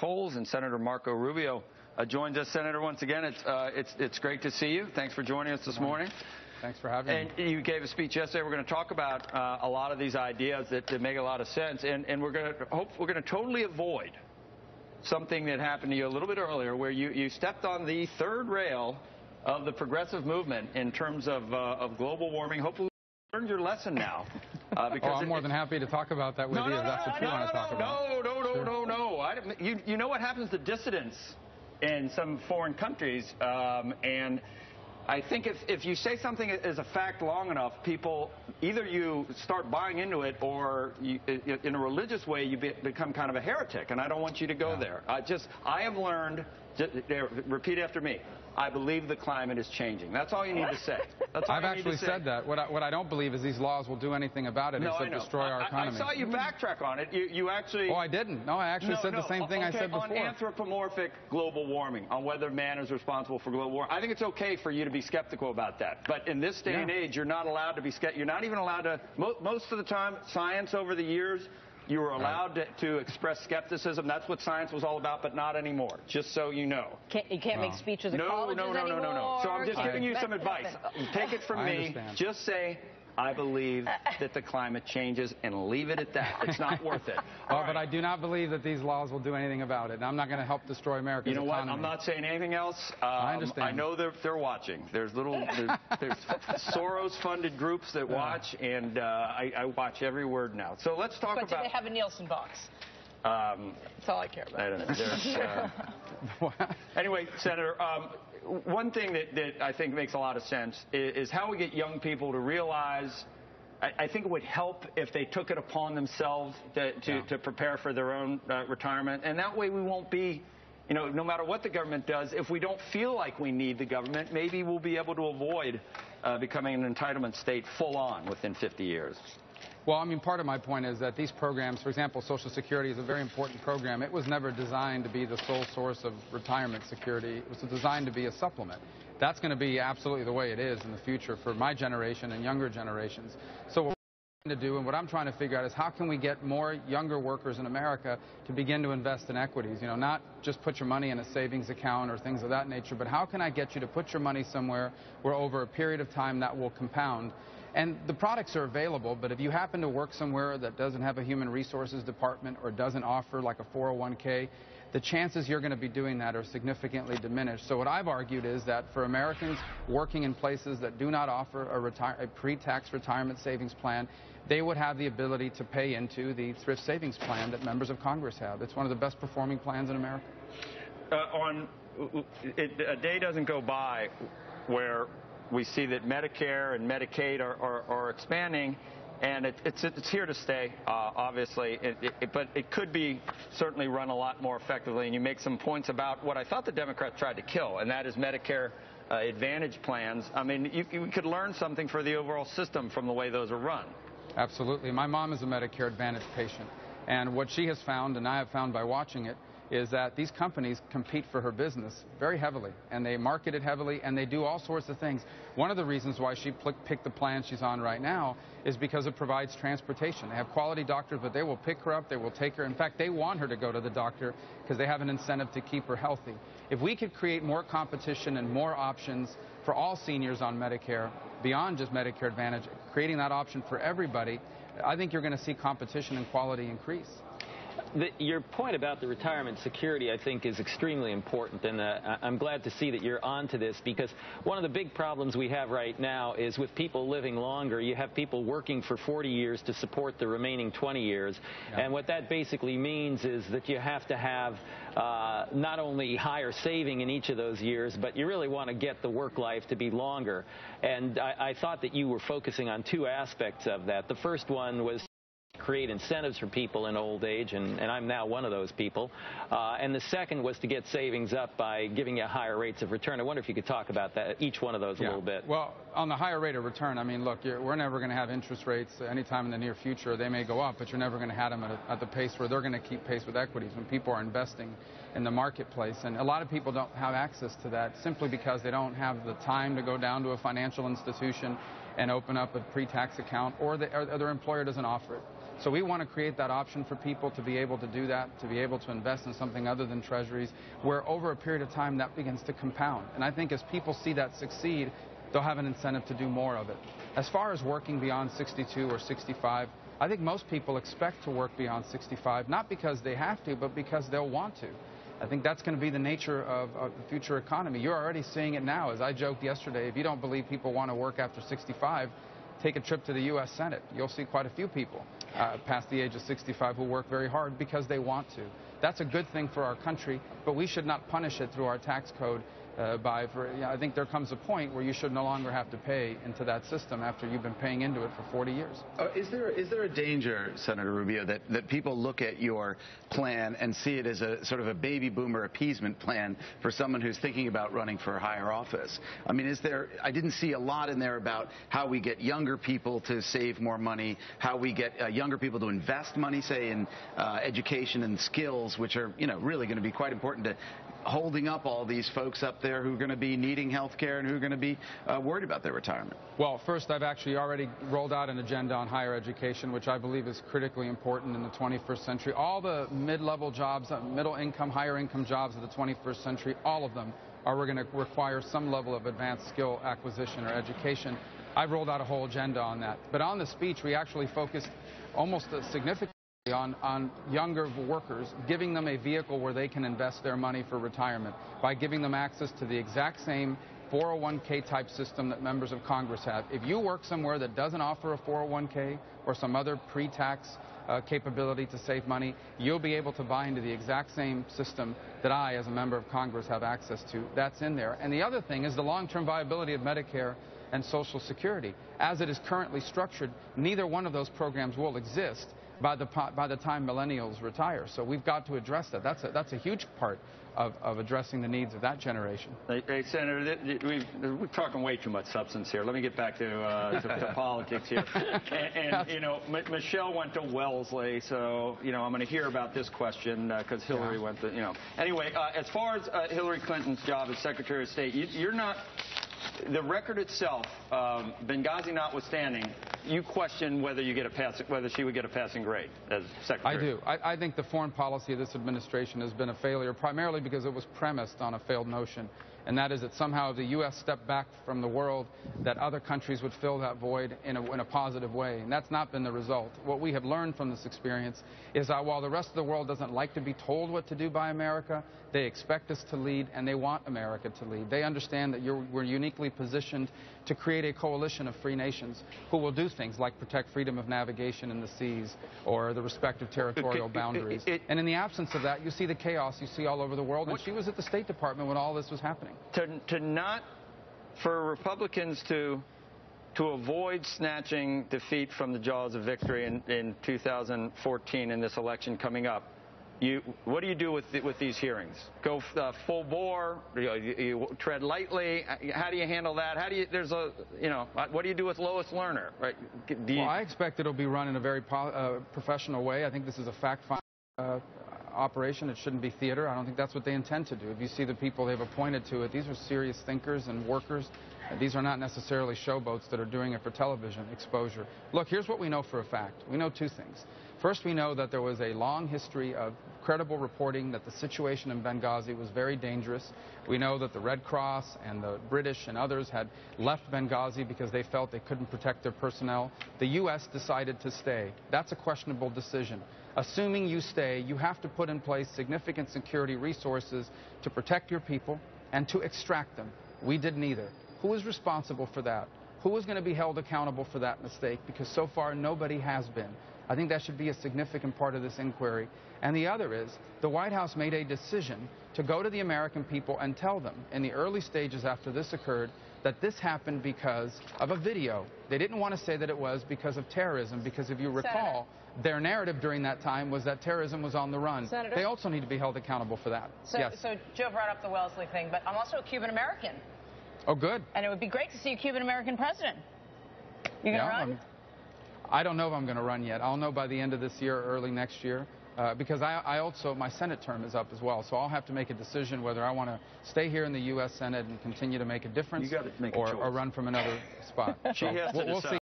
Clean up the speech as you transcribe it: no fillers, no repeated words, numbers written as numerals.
Coles, and Senator Marco Rubio joins us. Senator, once again, it's great to see you. Thanks for joining us this morning. Thanks for having me. And you gave a speech yesterday. We're going to talk about a lot of these ideas that make a lot of sense, and we're going to totally avoid something that happened to you a little bit earlier, where you stepped on the third rail of the progressive movement in terms of global warming. Hopefully you learned your lesson now. Because I'm more than happy to talk about that with you if that's what you want to talk about. No. You know what happens to dissidents in some foreign countries, and I think if you say something is a fact long enough, people, either you start buying into it or in a religious way you become kind of a heretic, and I don't want you to go there. I have learned, repeat after me, I believe the climate is changing. That's all you need to say. I've actually said that. What I don't believe is these laws will do anything about it except destroy our economy. I saw you backtrack on it. You actually... Oh, I didn't. No, I actually said the same thing I said before. On anthropomorphic global warming, on whether man is responsible for global warming, I think it's okay for you to be skeptical about that. But in this day and age, you're not allowed to be skeptical. You're not even allowed to... Most of the time, science over the years, you were allowed to express skepticism. That's what science was all about, but not anymore, just so you know. You can't make speeches at colleges anymore. No. So I'm just giving you some advice. Take it from me. Just say, I believe that the climate changes, and leave it at that. It's not worth it. But I do not believe that these laws will do anything about it. I'm not going to help destroy America's economy. You know what? I'm not saying anything else. I understand. I know they're watching. There's Soros-funded groups that watch, and I watch every word now. So let's talk about... But do they have a Nielsen box? That's all I care about. I don't know. Anyway, Senator, one thing that I think makes a lot of sense is how we get young people to realize. I think it would help if they took it upon themselves to prepare for their own retirement, and that way we won't be, no matter what the government does, if we don't feel like we need the government, maybe we'll be able to avoid becoming an entitlement state full on within 50 years. Well, I mean, part of my point is that these programs, for example, Social Security is a very important program. It was never designed to be the sole source of retirement security. It was designed to be a supplement. That's going to be absolutely the way it is in the future for my generation and younger generations. So what we're trying to do and what I'm trying to figure out is how can we get more younger workers in America to begin to invest in equities? Not just put your money in a savings account or things of that nature, but how can I get you to put your money somewhere where over a period of time that will compound? And the products are available, but if you happen to work somewhere that doesn't have a human resources department or doesn't offer like a 401k, the chances you're going to be doing that are significantly diminished. So what I've argued is that for Americans working in places that do not offer a pre-tax retirement savings plan, they would have the ability to pay into the thrift savings plan that members of Congress have. It's one of the best performing plans in America. A day doesn't go by where we see that Medicare and Medicaid are expanding, and it's here to stay, obviously. But it could be certainly run a lot more effectively. And you make some points about what I thought the Democrats tried to kill, and that is Medicare Advantage plans. I mean, you could learn something for the overall system from the way those are run. Absolutely. My mom is a Medicare Advantage patient, and what she has found, and I have found by watching it, is that these companies compete for her business very heavily, and they market it heavily, and they do all sorts of things. One of the reasons why she picked the plan she's on right now is because it provides transportation. They have quality doctors, but they will pick her up, they will take her. In fact, they want her to go to the doctor because they have an incentive to keep her healthy. If we could create more competition and more options for all seniors on Medicare, beyond just Medicare Advantage, creating that option for everybody, I think you're going to see competition and quality increase. Your point about the retirement security, I think, is extremely important, and I'm glad to see that you're on to this, because one of the big problems we have right now is with people living longer. You have people working for 40 years to support the remaining 20 years, and what that basically means is that you have to have not only higher saving in each of those years, but you really want to get the work life to be longer. And I thought that you were focusing on two aspects of that. The first one was create incentives for people in old age, and I'm now one of those people. And the second was to get savings up by giving you higher rates of return. I wonder if you could talk about that, each one of those a little bit. Well, on the higher rate of return, I mean, look, we're never going to have interest rates anytime in the near future. They may go up, but you're never going to have them at the pace where they're going to keep pace with equities when people are investing in the marketplace. And a lot of people don't have access to that simply because they don't have the time to go down to a financial institution and open up a pre-tax account, or their employer doesn't offer it. So we want to create that option for people to be able to do that, to be able to invest in something other than treasuries, where over a period of time that begins to compound. And I think as people see that succeed, they'll have an incentive to do more of it. As far as working beyond 62 or 65, I think most people expect to work beyond 65, not because they have to, but because they'll want to. I think that's going to be the nature of the future economy. You're already seeing it now. As I joked yesterday, if you don't believe people want to work after 65, take a trip to the U.S. Senate. You'll see quite a few people past the age of 65 who work very hard because they want to. That's a good thing for our country, but we should not punish it through our tax code. I think there comes a point where you should no longer have to pay into that system after you've been paying into it for 40 years. Is there a danger, Senator Rubio, that people look at your plan and see it as a sort of a baby boomer appeasement plan for someone who's thinking about running for a higher office? I mean, I didn't see a lot in there about how we get younger people to save more money, how we get younger people to invest money, say, in education and skills, which are, really going to be quite important to holding up all these folks up there who are going to be needing health care and who are going to be worried about their retirement. Well, first, I've actually already rolled out an agenda on higher education, which I believe is critically important in the 21st century. All the mid-level jobs, middle income, higher income jobs of the 21st century, all of them are going to require some level of advanced skill acquisition or education. I've rolled out a whole agenda on that. But on the speech, we actually focused almost significantly on younger workers, giving them a vehicle where they can invest their money for retirement by giving them access to the exact same 401k type system that members of Congress have. If you work somewhere that doesn't offer a 401k or some other pre-tax capability to save money, you'll be able to buy into the exact same system that I, as a member of Congress, have access to. That's in there. And the other thing is the long-term viability of Medicare and Social Security. As it is currently structured, neither one of those programs will exist by the time millennials retire. So we've got to address that. That's a huge part of addressing the needs of that generation. Hey, Senator, we're talking way too much substance here. Let me get back to politics here. And Michelle went to Wellesley, so, I'm going to hear about this question because Hillary went to, Anyway, as far as Hillary Clinton's job as Secretary of State, you're not... The record itself, Benghazi notwithstanding, you question whether she would get a passing grade as Secretary. I do. I think the foreign policy of this administration has been a failure, primarily because it was premised on a failed notion, and that is that somehow if the U.S. stepped back from the world, that other countries would fill that void in a positive way, and that's not been the result. What we have learned from this experience is that while the rest of the world doesn't like to be told what to do by America, they expect us to lead, and they want America to lead. They understand that we're uniquely positioned to create a coalition of free nations who will do things like protect freedom of navigation in the seas or the respective territorial boundaries. And in the absence of that, you see the chaos you see all over the world. And she was at the State Department when all this was happening. For Republicans to avoid snatching defeat from the jaws of victory in 2014 in this election coming up, what do you do with these hearings? Go full bore? You tread lightly? How do you handle that? What do you do with Lois Lerner? Right? Well, I expect it'll be run in a very professional way. I think this is a fact-finding operation. It shouldn't be theater. I don't think that's what they intend to do. If you see the people they've appointed to it, these are serious thinkers and workers. These are not necessarily showboats that are doing it for television exposure. Look, here's what we know for a fact. We know two things. First, we know that there was a long history of credible reporting that the situation in Benghazi was very dangerous. We know that the Red Cross and the British and others had left Benghazi because they felt they couldn't protect their personnel. The U.S. decided to stay. That's a questionable decision. Assuming you stay, you have to put in place significant security resources to protect your people and to extract them. We did neither. Who is responsible for that? Who is going to be held accountable for that mistake? Because so far, nobody has been. I think that should be a significant part of this inquiry. And the other is, the White House made a decision to go to the American people and tell them in the early stages after this occurred that this happened because of a video. They didn't want to say that it was because of terrorism, because if you recall, their narrative during that time was that terrorism was on the run. Senator? They also need to be held accountable for that. So Joe brought up the Wellesley thing, but I'm also a Cuban-American. Oh, good. And it would be great to see a Cuban-American president. You going to run? I don't know if I'm going to run yet. I'll know by the end of this year or early next year. Because I also, my Senate term is up as well, so I'll have to make a decision whether I want to stay here in the U.S. Senate and continue to make a difference or run from another spot. She has to decide. We'll see.